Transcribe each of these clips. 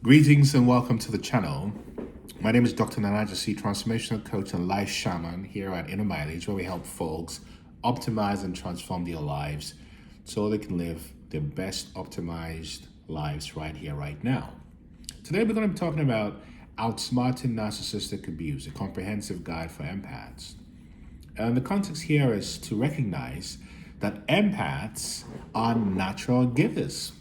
Greetings and welcome to the channel. My name is Dr. Nana Gyesie, transformational coach and life shaman here at Inner Mileage, where we help folks optimize and transform their lives so they can live their best optimized lives right here, right now. Today we're going to be talking about outsmarting narcissistic abuse, a comprehensive guide for empaths. And the context here is to recognize that empaths are natural givers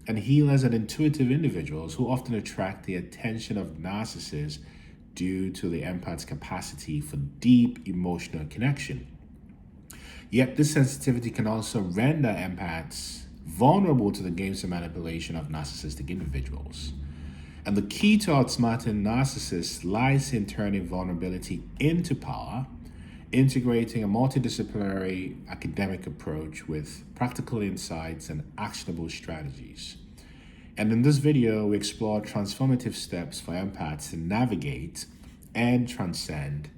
and healers and intuitive individuals who often attract the attention of narcissists due to the empath's capacity for deep emotional connection. Yet this sensitivity can also render empaths vulnerable to the games and manipulation of narcissistic individuals. And the key to outsmarting narcissists lies in turning vulnerability into power, integrating a multidisciplinary academic approach with practical insights and actionable strategies. And in this video, we explore transformative steps for empaths to navigate and transcend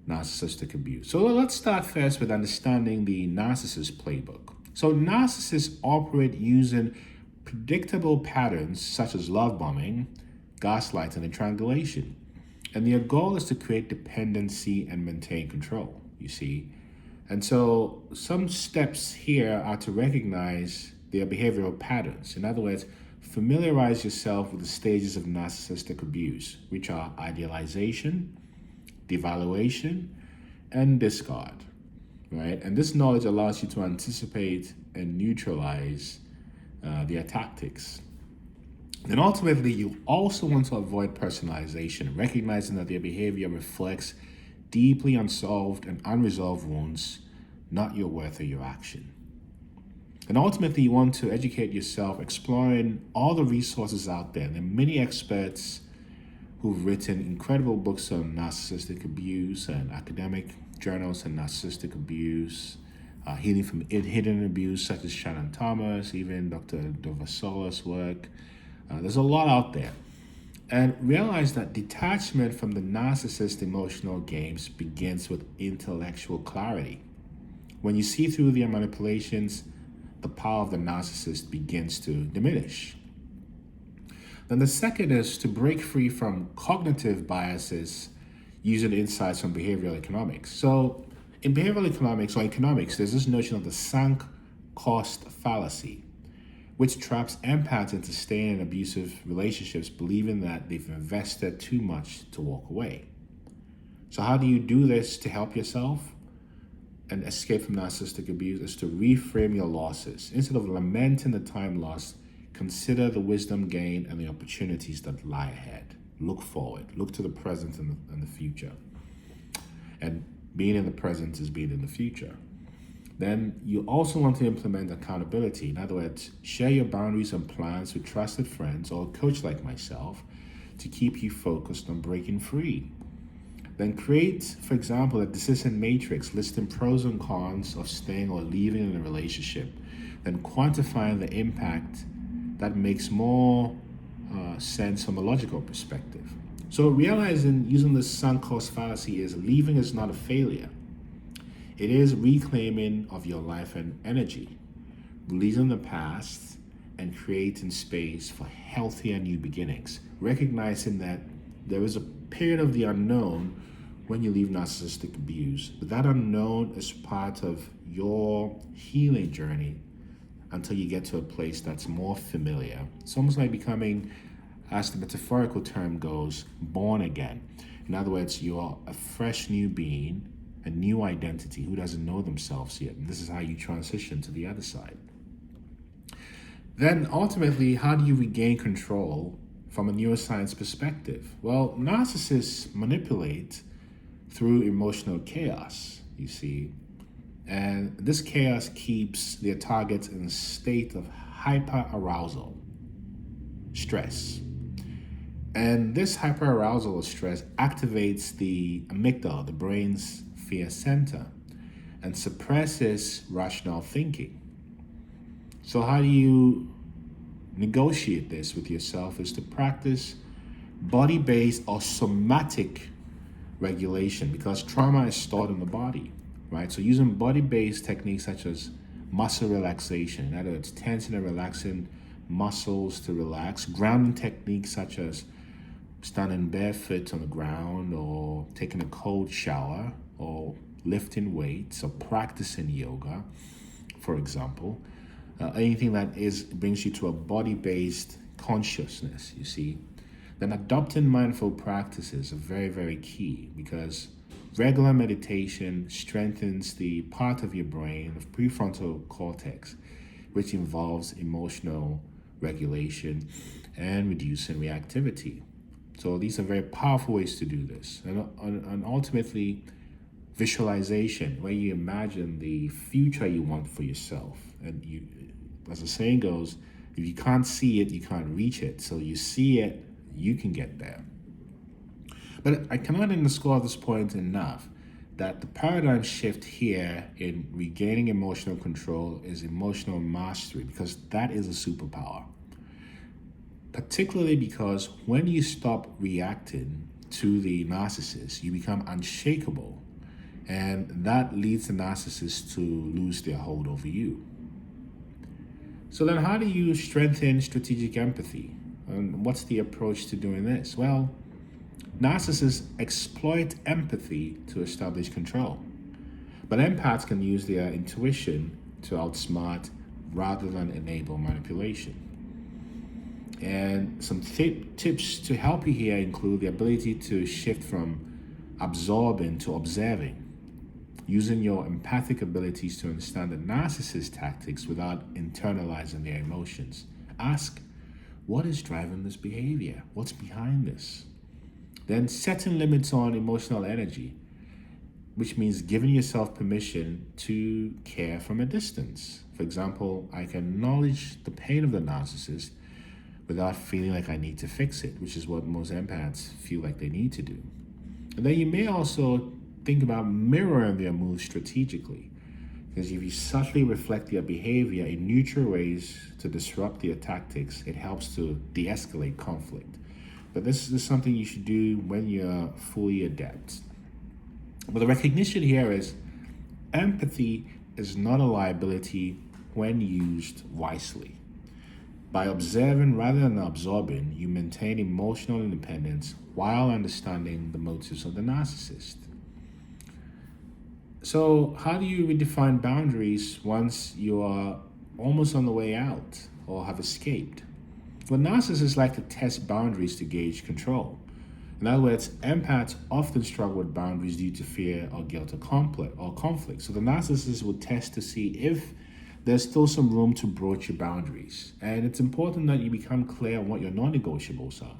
narcissistic abuse. So let's start first with understanding the narcissist playbook. So narcissists operate using predictable patterns such as love bombing, gaslighting, and triangulation. And their goal is to create dependency and maintain control, you see. And so some steps here are to recognize their behavioral patterns. In other words, familiarize yourself with the stages of narcissistic abuse, which are idealization, devaluation, and discard, right? And this knowledge allows you to anticipate and neutralize their tactics. And ultimately, you also want to avoid personalization, recognizing that their behavior reflects deeply unsolved and unresolved wounds, not your worth or your action. And ultimately, you want to educate yourself, exploring all the resources out there. There are many experts who've written incredible books on narcissistic abuse and academic journals on narcissistic abuse, healing from hidden abuse, such as Shannon Thomas, even Dr. Dovasola's work. There's a lot out there. And realize that detachment from the narcissist emotional games begins with intellectual clarity. When you see through their manipulations, the power of the narcissist begins to diminish. Then the second is to break free from cognitive biases using insights from behavioral economics. So in behavioral economics or economics, there's this notion of the sunk cost fallacy, which traps empaths into staying in abusive relationships, believing that they've invested too much to walk away. So how do you do this to help yourself and escape from narcissistic abuse? Is to reframe your losses. Instead of lamenting the time lost, consider the wisdom gained and the opportunities that lie ahead. Look forward, look to the present and the future. And being in the present is being in the future. Then you also want to implement accountability. In other words, share your boundaries and plans with trusted friends or a coach like myself to keep you focused on breaking free. Then create, for example, a decision matrix listing pros and cons of staying or leaving in a relationship. Then quantifying the impact that makes more sense from a logical perspective. So realizing using the sunk cost fallacy is leaving is not a failure. It is reclaiming of your life and energy, releasing the past and creating space for healthier new beginnings, recognizing that there is a period of the unknown when you leave narcissistic abuse. But that unknown is part of your healing journey until you get to a place that's more familiar. It's almost like becoming, as the metaphorical term goes, born again. In other words, you are a fresh new being, a new identity who doesn't know themselves yet. And this is how you transition to the other side. Then ultimately, how do you regain control from a neuroscience perspective? Well, narcissists manipulate through emotional chaos, you see. And this chaos keeps their targets in a state of hyperarousal, stress. And this hyperarousal or stress activates the amygdala, the brain's fear center, and suppresses rational thinking. So how do you negotiate this with yourself is to practice body-based or somatic regulation, because trauma is stored in the body, right? So using body-based techniques such as muscle relaxation, in other words, tensing and relaxing muscles to relax, grounding techniques such as standing barefoot on the ground or taking a cold shower or lifting weights or practicing yoga, for example. Anything that brings you to a body-based consciousness, you see. Then adopting mindful practices are very, very key because regular meditation strengthens the part of your brain, the prefrontal cortex, which involves emotional regulation and reducing reactivity. So these are very powerful ways to do this. And ultimately, visualization, where you imagine the future you want for yourself. And you, as the saying goes, if you can't see it, you can't reach it. So you see it, you can get there. But I cannot underscore this point enough that the paradigm shift here in regaining emotional control is emotional mastery, because that is a superpower. Particularly because when you stop reacting to the narcissist, you become unshakable. And that leads the narcissist to lose their hold over you. So then how do you strengthen strategic empathy? And what's the approach to doing this? Well, narcissists exploit empathy to establish control. But empaths can use their intuition to outsmart rather than enable manipulation. And some tips to help you here include the ability to shift from absorbing to observing, using your empathic abilities to understand the narcissist tactics without internalizing their emotions. Ask, what is driving this behavior? What's behind this? Then setting limits on emotional energy, which means giving yourself permission to care from a distance. For example, I can acknowledge the pain of the narcissist without feeling like I need to fix it, which is what most empaths feel like they need to do. And then you may also think about mirroring their moves strategically, because if you subtly reflect their behavior in neutral ways to disrupt their tactics, it helps to de-escalate conflict. But this is something you should do when you're fully adept. But the recognition here is empathy is not a liability when used wisely. By observing rather than absorbing, you maintain emotional independence while understanding the motives of the narcissist. So how do you redefine boundaries once you are almost on the way out or have escaped? Well, narcissists like to test boundaries to gauge control. In other words, empaths often struggle with boundaries due to fear or guilt or conflict. So the narcissist will test to see if there's still some room to broach your boundaries. And it's important that you become clear on what your non-negotiables are.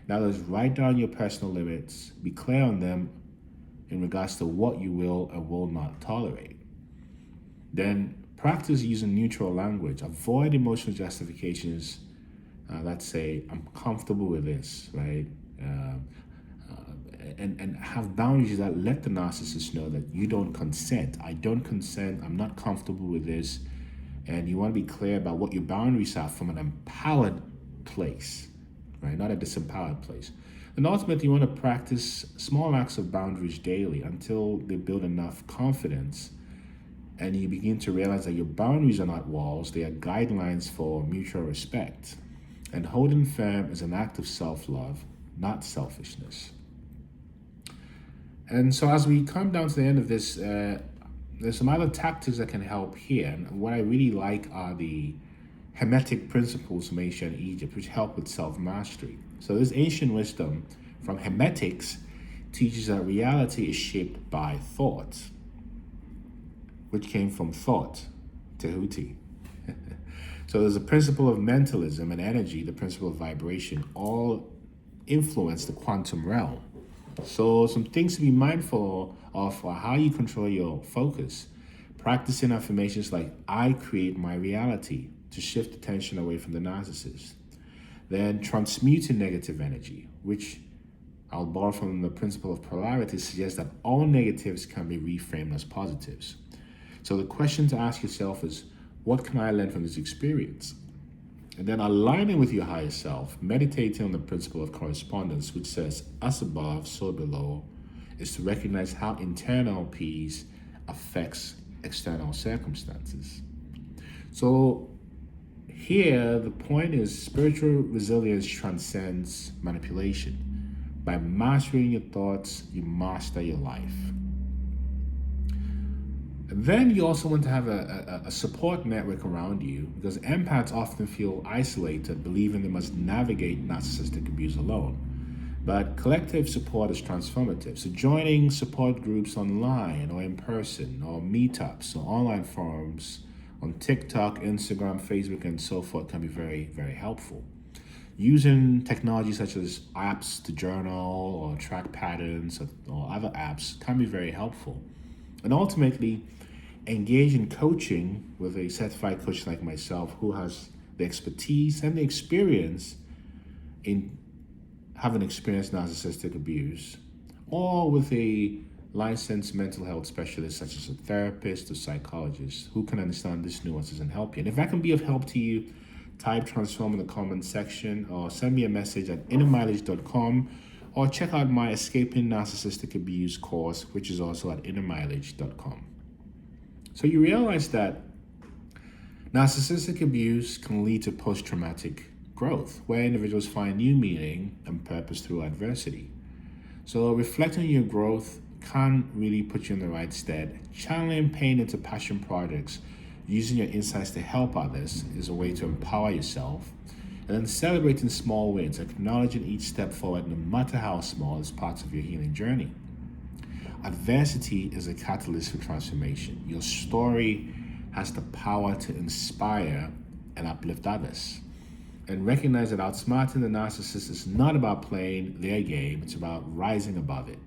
Now, let's write down your personal limits, be clear on them in regards to what you will and will not tolerate. Then practice using neutral language. Avoid emotional justifications that say, I'm comfortable with this, right? And have boundaries that let the narcissist know that you don't consent. I don't consent. I'm not comfortable with this. And you want to be clear about what your boundaries are from an empowered place, right? Not a disempowered place. And ultimately, you want to practice small acts of boundaries daily until they build enough confidence and you begin to realize that your boundaries are not walls, they are guidelines for mutual respect. And holding firm is an act of self-love, not selfishness. And so as we come down to the end of this, there's some other tactics that can help here. And what I really like are the Hermetic principles from ancient Egypt, which help with self-mastery. So this ancient wisdom from Hermetics teaches that reality is shaped by thought, which came from thought, Tehuti. So there's a principle of mentalism and energy, the principle of vibration, all influence the quantum realm. So some things to be mindful of are how you control your focus. Practicing affirmations like, I create my reality, to shift attention away from the narcissist. Then transmuting negative energy, which I'll borrow from the principle of polarity, suggests that all negatives can be reframed as positives. So the question to ask yourself is, what can I learn from this experience? And then aligning with your higher self, meditating on the principle of correspondence, which says, as above, so below, is to recognize how internal peace affects external circumstances. So Here, the point is spiritual resilience transcends manipulation. By mastering your thoughts, you master your life. And then you also want to have a support network around you, because empaths often feel isolated, believing they must navigate narcissistic abuse alone. But collective support is transformative. So joining support groups online or in person, or meetups or online forums on TikTok, Instagram, Facebook, and so forth can be very, very helpful. Using technology such as apps to journal or track patterns or other apps can be very helpful. And ultimately, engage in coaching with a certified coach like myself who has the expertise and the experience in having experienced narcissistic abuse, or with a licensed mental health specialist such as a therapist or psychologist who can understand these nuances and help you. And if that can be of help to you, type transform in the comment section or send me a message at innermileage.com, or check out my Escaping Narcissistic Abuse course, which is also at innermileage.com. So you realize that narcissistic abuse can lead to post-traumatic growth, where individuals find new meaning and purpose through adversity. So reflecting on your growth can really put you in the right stead. Channeling pain into passion projects, using your insights to help others is a way to empower yourself. And then celebrating small wins, acknowledging each step forward, no matter how small, is part of your healing journey. Adversity is a catalyst for transformation. Your story has the power to inspire and uplift others. And recognize that outsmarting the narcissist is not about playing their game, it's about rising above it.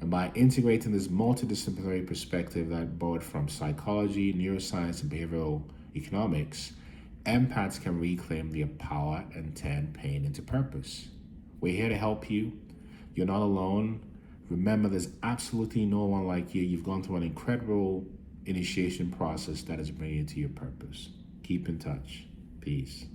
And by integrating this multidisciplinary perspective that borrowed from psychology, neuroscience, and behavioral economics, empaths can reclaim their power and turn pain into purpose. We're here to help you. You're not alone. Remember, there's absolutely no one like you. You've gone through an incredible initiation process that is bringing you to your purpose. Keep in touch. Peace.